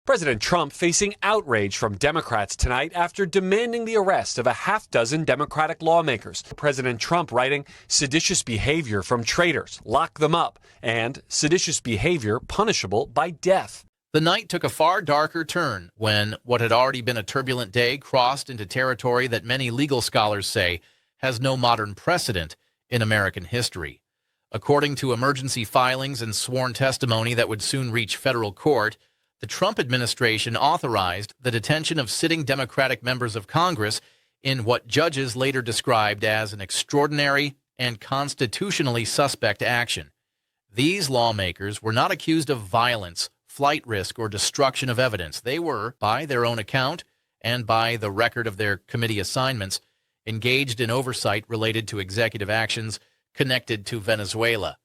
President Trump facing outrage from Democrats tonight after demanding the arrest of a half-dozen Democratic lawmakers. President Trump writing, seditious behavior from traitors, lock them up, and seditious behavior punishable by death. The night took a far darker turn when what had already been a turbulent day crossed into territory that many legal scholars say has no modern precedent in American history. According to emergency filings and sworn testimony that would soon reach federal court, the Trump administration authorized the detention of sitting Democratic members of Congress in what judges later described as an extraordinary and constitutionally suspect action. These lawmakers were not accused of violence, flight risk, or destruction of evidence. They were, by their own account and by the record of their committee assignments, engaged in oversight related to executive actions connected to Venezuela.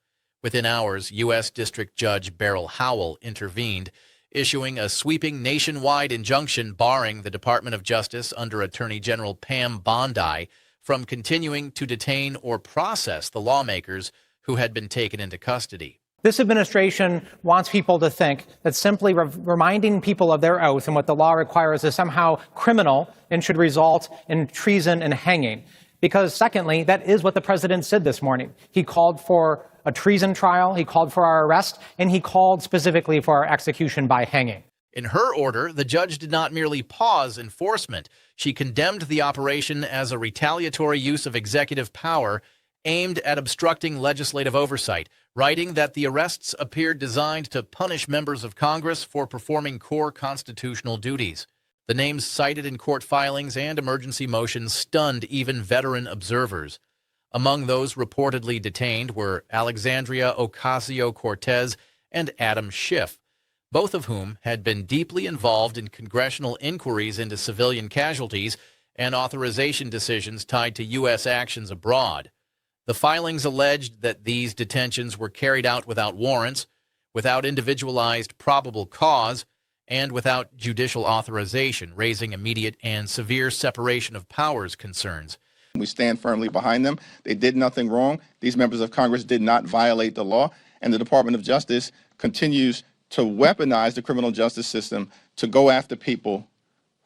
Within hours, U.S. District Judge Beryl Howell intervened, issuing a sweeping nationwide injunction barring the Department of Justice under Attorney General Pam Bondi from continuing to detain or process the lawmakers who had been taken into custody. This administration wants people to think that simply reminding people of their oath and what the law requires is somehow criminal and should result in treason and hanging. Because secondly, that is what the president said this morning. He called for a treason trial, he called for our arrest, and he called specifically for our execution by hanging. In her order, the judge did not merely pause enforcement. She condemned the operation as a retaliatory use of executive power aimed at obstructing legislative oversight, writing that the arrests appeared designed to punish members of Congress for performing core constitutional duties. The names cited in court filings and emergency motions stunned even veteran observers. Among those reportedly detained were Alexandria Ocasio-Cortez and Adam Schiff, both of whom had been deeply involved in congressional inquiries into civilian casualties and authorization decisions tied to U.S. actions abroad. The filings alleged that these detentions were carried out without warrants, without individualized probable cause, and without judicial authorization, raising immediate and severe separation of powers concerns. We stand firmly behind them. They did nothing wrong. These members of Congress did not violate the law, and the Department of Justice continues to weaponize the criminal justice system to go after people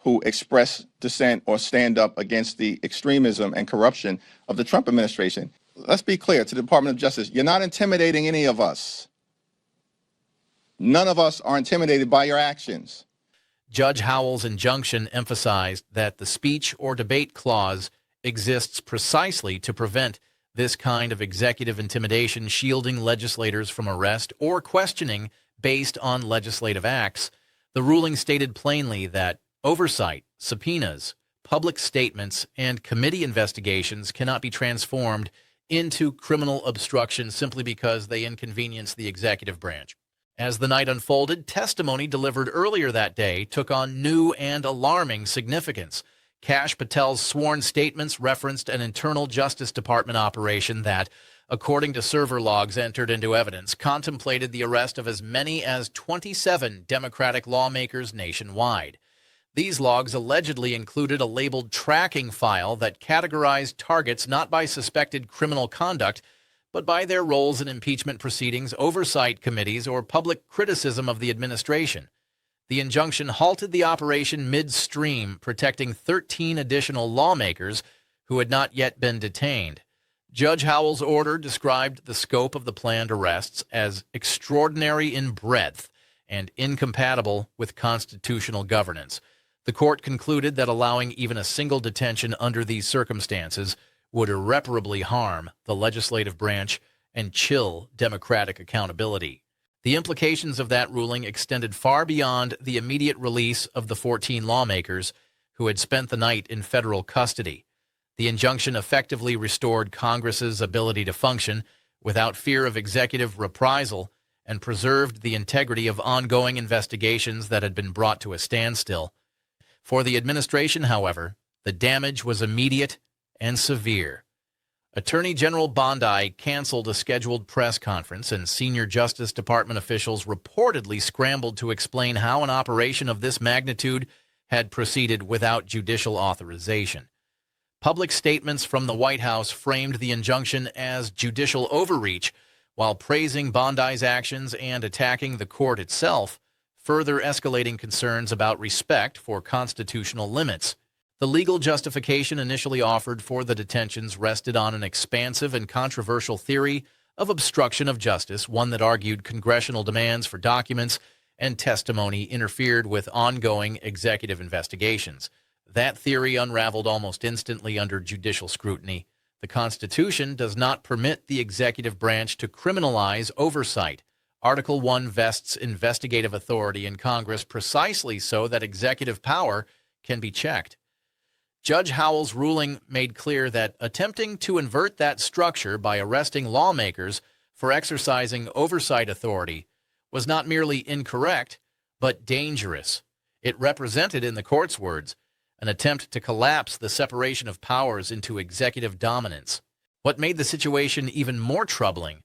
who express dissent or stand up against the extremism and corruption of the Trump administration. Let's be clear to the Department of Justice, you're not intimidating any of us. None of us are intimidated by your actions. Judge Howell's injunction emphasized that the speech or debate clause exists precisely to prevent this kind of executive intimidation, shielding legislators from arrest or questioning based on legislative acts. The ruling stated plainly that oversight, subpoenas, public statements, and committee investigations cannot be transformed into criminal obstruction simply because they inconvenience the executive branch. As the night unfolded, testimony delivered earlier that day took on new and alarming significance. Kash Patel's sworn statements referenced an internal Justice Department operation that, according to server logs entered into evidence, contemplated the arrest of as many as 27 Democratic lawmakers nationwide. These logs allegedly included a labeled tracking file that categorized targets not by suspected criminal conduct, but by their roles in impeachment proceedings, oversight committees, or public criticism of the administration. The injunction halted the operation midstream, protecting 13 additional lawmakers who had not yet been detained. Judge Howell's order described the scope of the planned arrests as extraordinary in breadth and incompatible with constitutional governance. The court concluded that allowing even a single detention under these circumstances would irreparably harm the legislative branch and chill democratic accountability. The implications of that ruling extended far beyond the immediate release of the 14 lawmakers who had spent the night in federal custody. The injunction effectively restored Congress's ability to function without fear of executive reprisal and preserved the integrity of ongoing investigations that had been brought to a standstill. For the administration, however, the damage was immediate and severe. Attorney General Bondi canceled a scheduled press conference, and senior Justice Department officials reportedly scrambled to explain how an operation of this magnitude had proceeded without judicial authorization. Public statements from the White House framed the injunction as judicial overreach, while praising Bondi's actions and attacking the court itself further escalating concerns about respect for constitutional limits. The legal justification initially offered for the detentions rested on an expansive and controversial theory of obstruction of justice, one that argued congressional demands for documents and testimony interfered with ongoing executive investigations. That theory unraveled almost instantly under judicial scrutiny. The Constitution does not permit the executive branch to criminalize oversight. Article 1 vests investigative authority in Congress precisely so that executive power can be checked. Judge Howell's ruling made clear that attempting to invert that structure by arresting lawmakers for exercising oversight authority was not merely incorrect, but dangerous. It represented, in the court's words, an attempt to collapse the separation of powers into executive dominance. What made the situation even more troubling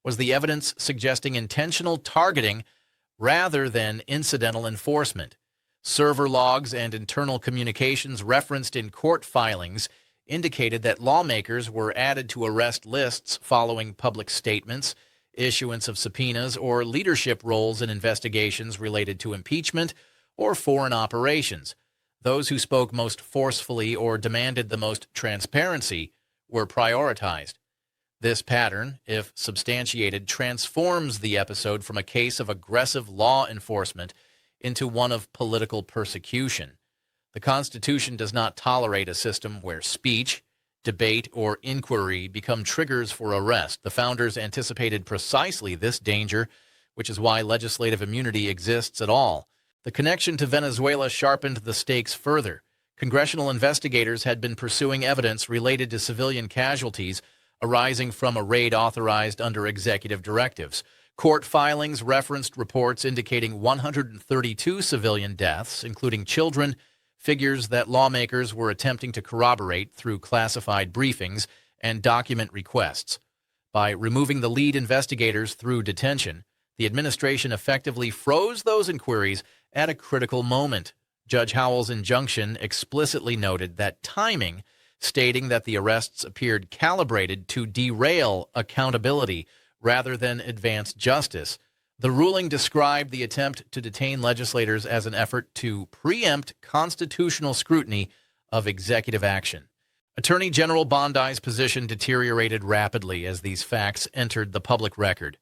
was the evidence suggesting intentional targeting rather than incidental enforcement. Server logs and internal communications referenced in court filings indicated that lawmakers were added to arrest lists following public statements, issuance of subpoenas, or leadership roles in investigations related to impeachment or foreign operations. Those who spoke most forcefully or demanded the most transparency were prioritized. This pattern, if substantiated, transforms the episode from a case of aggressive law enforcement into one of political persecution. The Constitution does not tolerate a system where speech, debate, or inquiry become triggers for arrest. The founders anticipated precisely this danger, which is why legislative immunity exists at all. The connection to Venezuela sharpened the stakes further. Congressional investigators had been pursuing evidence related to civilian casualties arising from a raid authorized under executive directives. Court filings referenced reports indicating 132 civilian deaths, including children, figures that lawmakers were attempting to corroborate through classified briefings and document requests. By removing the lead investigators through detention, the administration effectively froze those inquiries at a critical moment. Judge Howell's injunction explicitly noted that timing, stating that the arrests appeared calibrated to derail accountability rather than advance justice. The ruling described the attempt to detain legislators as an effort to preempt constitutional scrutiny of executive action. Attorney General Bondi's position deteriorated rapidly as these facts entered the public record.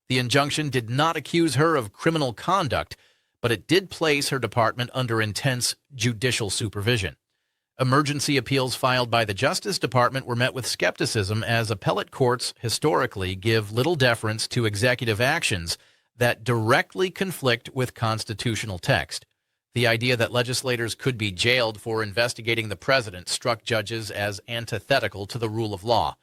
The injunction did not accuse her of criminal conduct, but it did place her department under intense judicial supervision. Emergency appeals filed by the Justice Department were met with skepticism, as appellate courts historically give little deference to executive actions that directly conflict with constitutional text. The idea that legislators could be jailed for investigating the president struck judges as antithetical to the rule of law.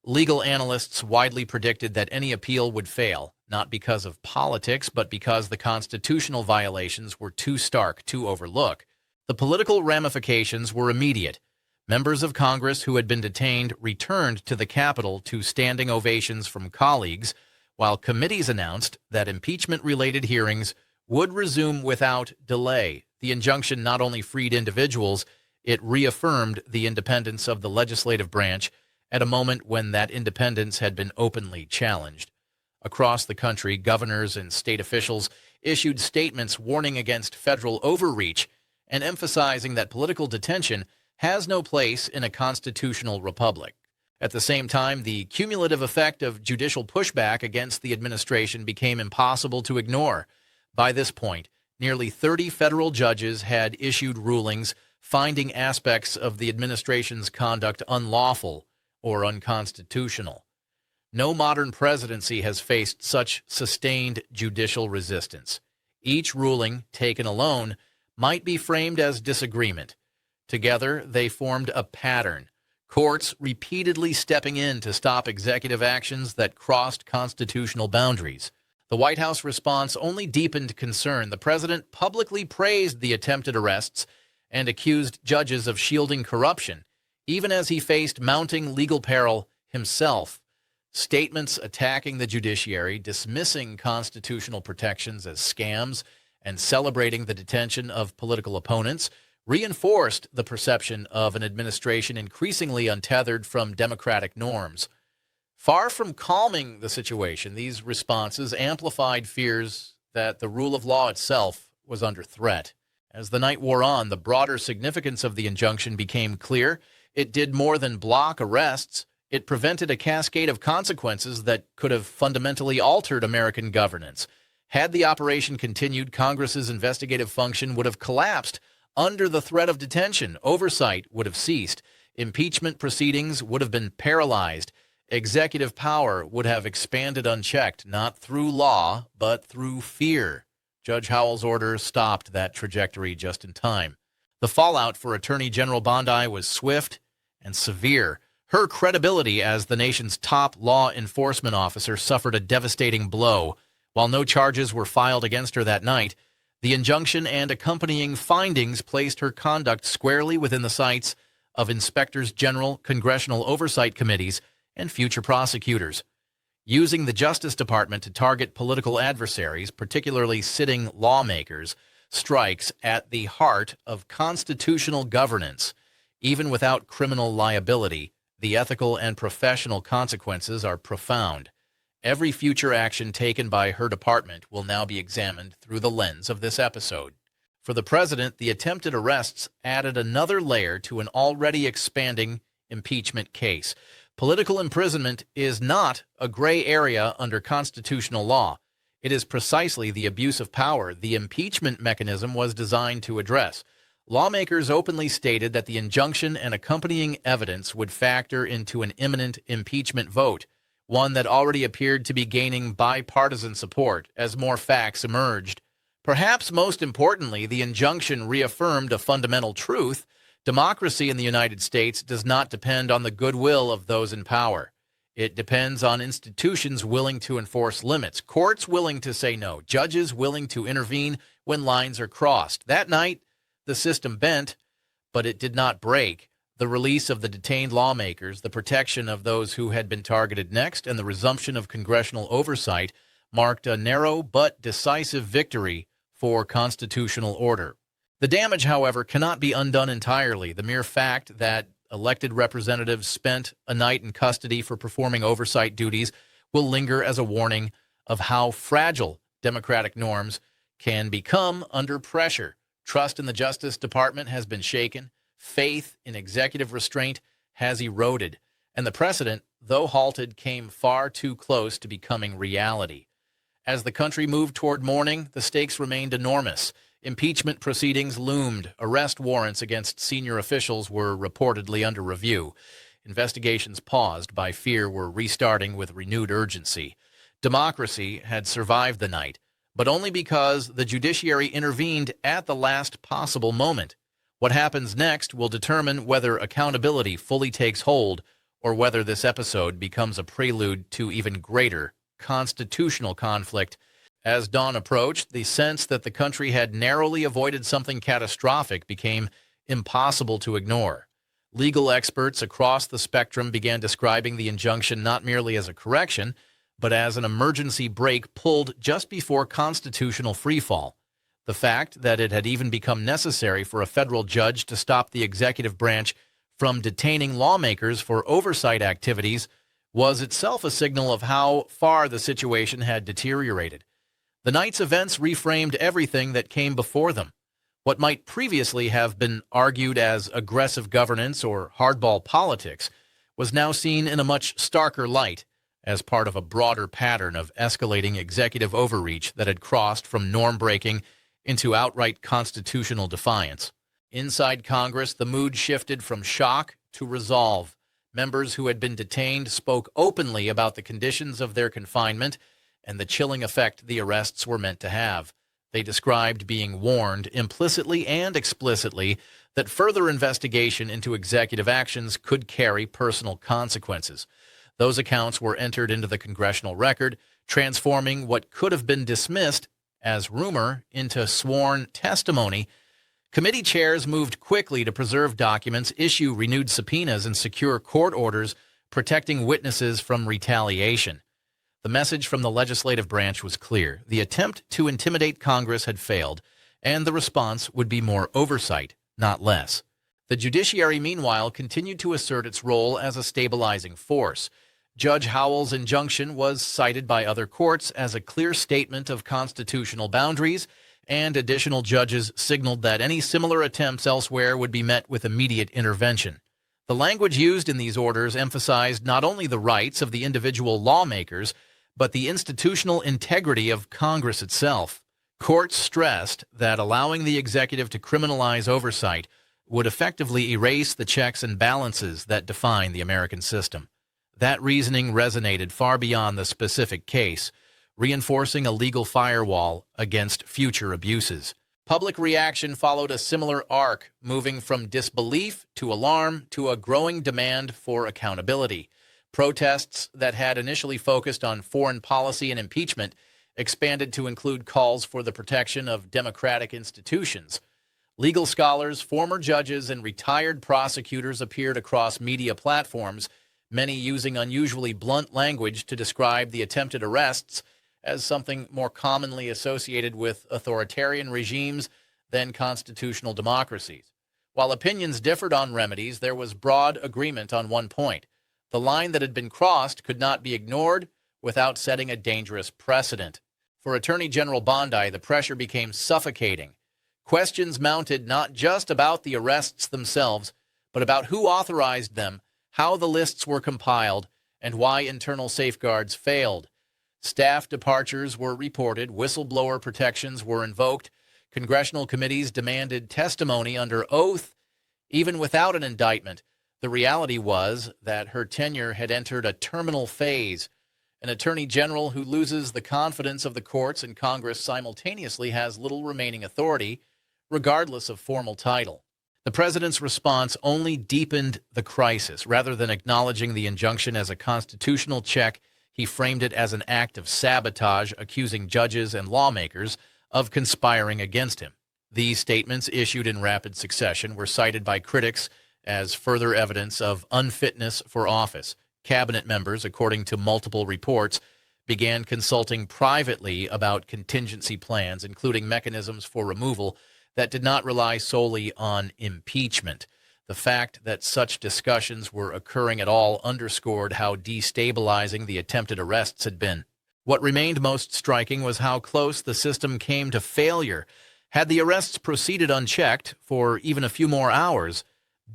Legal analysts widely predicted that any appeal would fail, not because of politics, but because the constitutional violations were too stark to overlook. The political ramifications were immediate. Members of Congress who had been detained returned to the Capitol to standing ovations from colleagues, while committees announced that impeachment-related hearings would resume without delay. The injunction not only freed individuals, it reaffirmed the independence of the legislative branch at a moment when that independence had been openly challenged. Across the country, governors and state officials issued statements warning against federal overreach and emphasizing that political detention has no place in a constitutional republic. At the same time, the cumulative effect of judicial pushback against the administration became impossible to ignore. By this point, nearly 30 federal judges had issued rulings finding aspects of the administration's conduct unlawful or unconstitutional. No modern presidency has faced such sustained judicial resistance. Each ruling, taken alone, might be framed as disagreement. Together, they formed a pattern, courts repeatedly stepping in to stop executive actions that crossed constitutional boundaries. The White House response only deepened concern. The president publicly praised the attempted arrests and accused judges of shielding corruption, even as he faced mounting legal peril himself. Statements attacking the judiciary, dismissing constitutional protections as scams, and celebrating the detention of political opponents reinforced the perception of an administration increasingly untethered from democratic norms. Far from calming the situation, these responses amplified fears that the rule of law itself was under threat. As the night wore on, the broader significance of the injunction became clear. It did more than block arrests. It prevented a cascade of consequences that could have fundamentally altered American governance. Had the operation continued, Congress's investigative function would have collapsed under the threat of detention. Oversight would have ceased. Impeachment proceedings would have been paralyzed. Executive power would have expanded unchecked, not through law, but through fear. Judge Howell's order stopped that trajectory just in time. The fallout for Attorney General Bondi was swift and severe. Her credibility as the nation's top law enforcement officer suffered a devastating blow. While no charges were filed against her that night, the injunction and accompanying findings placed her conduct squarely within the sights of inspectors general, congressional oversight committees, and future prosecutors. Using the Justice Department to target political adversaries, particularly sitting lawmakers, strikes at the heart of constitutional governance. Even without criminal liability, the ethical and professional consequences are profound. Every future action taken by her department will now be examined through the lens of this episode. For the president, the attempted arrests added another layer to an already expanding impeachment case. Political imprisonment is not a gray area under constitutional law. It is precisely the abuse of power the impeachment mechanism was designed to address. Lawmakers openly stated that the injunction and accompanying evidence would factor into an imminent impeachment vote, one that already appeared to be gaining bipartisan support as more facts emerged. Perhaps most importantly, the injunction reaffirmed a fundamental truth. Democracy in the United States does not depend on the goodwill of those in power. It depends on institutions willing to enforce limits, courts willing to say no, judges willing to intervene when lines are crossed. That night, the system bent, but it did not break. The release of the detained lawmakers, the protection of those who had been targeted next, and the resumption of congressional oversight marked a narrow but decisive victory for constitutional order. The damage, however, cannot be undone entirely. The mere fact that elected representatives spent a night in custody for performing oversight duties will linger as a warning of how fragile democratic norms can become under pressure. Trust in the Justice Department has been shaken. Faith in executive restraint has eroded. And the precedent, though halted, came far too close to becoming reality. As the country moved toward morning, the stakes remained enormous. Impeachment proceedings loomed. Arrest warrants against senior officials were reportedly under review. Investigations paused by fear were restarting with renewed urgency. Democracy had survived the night, but only because the judiciary intervened at the last possible moment. What happens next will determine whether accountability fully takes hold or whether this episode becomes a prelude to even greater constitutional conflict. As dawn approached, the sense that the country had narrowly avoided something catastrophic became impossible to ignore. Legal experts across the spectrum began describing the injunction not merely as a correction, but as an emergency brake pulled just before constitutional freefall. The fact that it had even become necessary for a federal judge to stop the executive branch from detaining lawmakers for oversight activities was itself a signal of how far the situation had deteriorated. The night's events reframed everything that came before them. What might previously have been argued as aggressive governance or hardball politics was now seen in a much starker light as part of a broader pattern of escalating executive overreach that had crossed from norm-breaking into outright constitutional defiance. Inside Congress, the mood shifted from shock to resolve. Members who had been detained spoke openly about the conditions of their confinement and the chilling effect the arrests were meant to have. They described being warned, implicitly and explicitly, that further investigation into executive actions could carry personal consequences. Those accounts were entered into the congressional record, transforming what could have been dismissed as rumor into sworn testimony. Committee chairs moved quickly to preserve documents, issue renewed subpoenas, and secure court orders protecting witnesses from retaliation. The message from the legislative branch was clear. The attempt to intimidate Congress had failed, and the response would be more oversight, not less. The judiciary, meanwhile, continued to assert its role as a stabilizing force. Judge Howell's injunction was cited by other courts as a clear statement of constitutional boundaries and additional judges signaled that any similar attempts elsewhere would be met with immediate intervention. The language used in these orders emphasized not only the rights of the individual lawmakers, but the institutional integrity of Congress itself. Courts stressed that allowing the executive to criminalize oversight would effectively erase the checks and balances that define the American system. That reasoning resonated far beyond the specific case, reinforcing a legal firewall against future abuses. Public reaction followed a similar arc, moving from disbelief to alarm to a growing demand for accountability. Protests that had initially focused on foreign policy and impeachment expanded to include calls for the protection of democratic institutions. Legal scholars, former judges, and retired prosecutors appeared across media platforms, many using unusually blunt language to describe the attempted arrests as something more commonly associated with authoritarian regimes than constitutional democracies. While opinions differed on remedies, there was broad agreement on one point. The line that had been crossed could not be ignored without setting a dangerous precedent. For Attorney General Bondi, the pressure became suffocating. Questions mounted not just about the arrests themselves, but about who authorized them, how the lists were compiled, and why internal safeguards failed. Staff departures were reported, whistleblower protections were invoked, congressional committees demanded testimony under oath, even without an indictment. The reality was that her tenure had entered a terminal phase. An attorney general who loses the confidence of the courts and Congress simultaneously has little remaining authority, regardless of formal title. The president's response only deepened the crisis. Rather than acknowledging the injunction as a constitutional check, he framed it as an act of sabotage, accusing judges and lawmakers of conspiring against him. These statements, issued in rapid succession, were cited by critics as further evidence of unfitness for office. Cabinet members, according to multiple reports, began consulting privately about contingency plans, including mechanisms for removal that did not rely solely on impeachment. The fact that such discussions were occurring at all underscored how destabilizing the attempted arrests had been. What remained most striking was how close the system came to failure. Had the arrests proceeded unchecked for even a few more hours,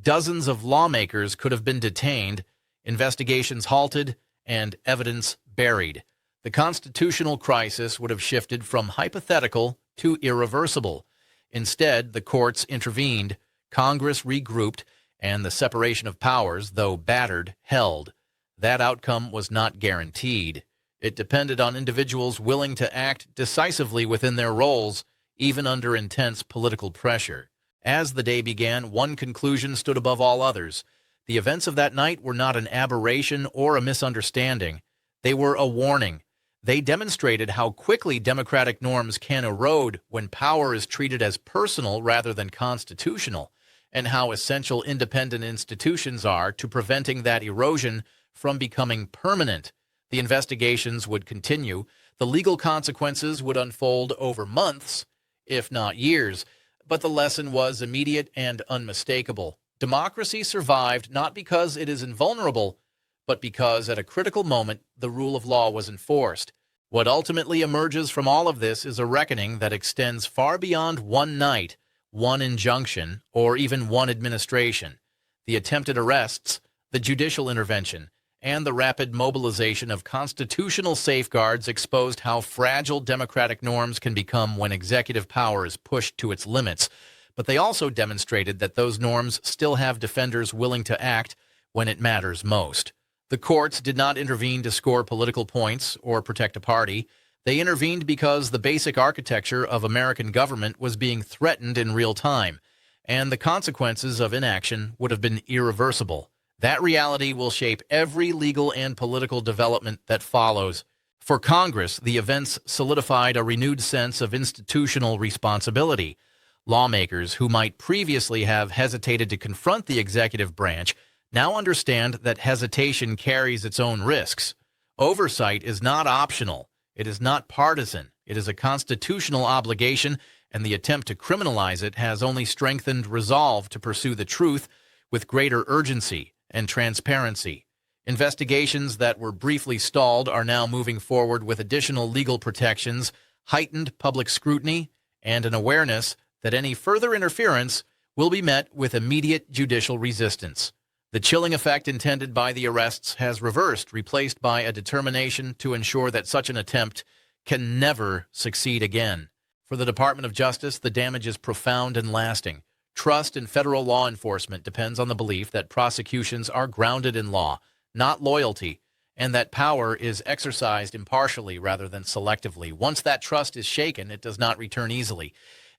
dozens of lawmakers could have been detained, investigations halted, and evidence buried. The constitutional crisis would have shifted from hypothetical to irreversible. Instead, the courts intervened, Congress regrouped, and the separation of powers, though battered, held. That outcome was not guaranteed. It depended on individuals willing to act decisively within their roles, even under intense political pressure. As the day began, one conclusion stood above all others. The events of that night were not an aberration or a misunderstanding. They were a warning. They demonstrated how quickly democratic norms can erode when power is treated as personal rather than constitutional, and how essential independent institutions are to preventing that erosion from becoming permanent. The investigations would continue. The legal consequences would unfold over months, if not years, but the lesson was immediate and unmistakable. Democracy survived not because it is invulnerable, but because at a critical moment the rule of law was enforced. What ultimately emerges from all of this is a reckoning that extends far beyond one night, one injunction, or even one administration. The attempted arrests, the judicial intervention, and the rapid mobilization of constitutional safeguards exposed how fragile democratic norms can become when executive power is pushed to its limits. But they also demonstrated that those norms still have defenders willing to act when it matters most. The courts did not intervene to score political points or protect a party. They intervened because the basic architecture of American government was being threatened in real time, and the consequences of inaction would have been irreversible. That reality will shape every legal and political development that follows. For Congress, the events solidified a renewed sense of institutional responsibility. Lawmakers who might previously have hesitated to confront the executive branch now understand that hesitation carries its own risks. Oversight is not optional. It is not partisan. It is a constitutional obligation, and the attempt to criminalize it has only strengthened resolve to pursue the truth with greater urgency and transparency. Investigations that were briefly stalled are now moving forward with additional legal protections, heightened public scrutiny, and an awareness that any further interference will be met with immediate judicial resistance. The chilling effect intended by the arrests has reversed, replaced by a determination to ensure that such an attempt can never succeed again. For the Department of Justice, the damage is profound and lasting. Trust in federal law enforcement depends on the belief that prosecutions are grounded in law, not loyalty, and that power is exercised impartially rather than selectively. Once that trust is shaken, it does not return easily.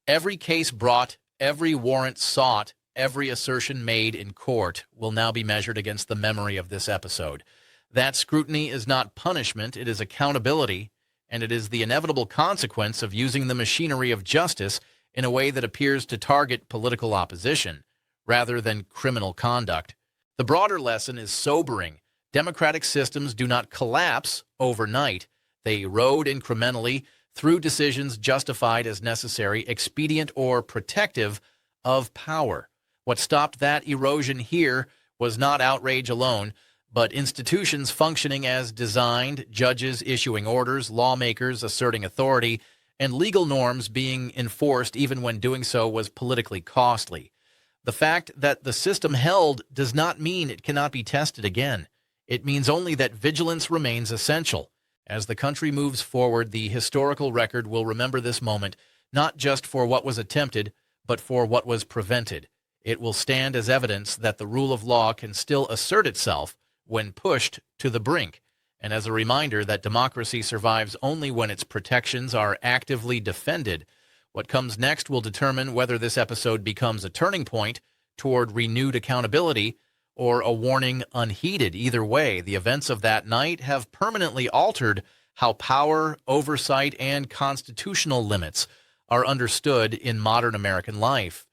Every case brought, every warrant sought, every assertion made in court will now be measured against the memory of this episode. That scrutiny is not punishment, it is accountability, and it is the inevitable consequence of using the machinery of justice in a way that appears to target political opposition rather than criminal conduct. The broader lesson is sobering. Democratic systems do not collapse overnight. They erode incrementally through decisions justified as necessary, expedient, or protective of power. What stopped that erosion here was not outrage alone, but institutions functioning as designed, judges issuing orders, lawmakers asserting authority, and legal norms being enforced even when doing so was politically costly. The fact that the system held does not mean it cannot be tested again. It means only that vigilance remains essential. As the country moves forward, the historical record will remember this moment, not just for what was attempted, but for what was prevented. It will stand as evidence that the rule of law can still assert itself when pushed to the brink, and as a reminder that democracy survives only when its protections are actively defended. What comes next will determine whether this episode becomes a turning point toward renewed accountability or a warning unheeded. Either way, the events of that night have permanently altered how power, oversight, and constitutional limits are understood in modern American life.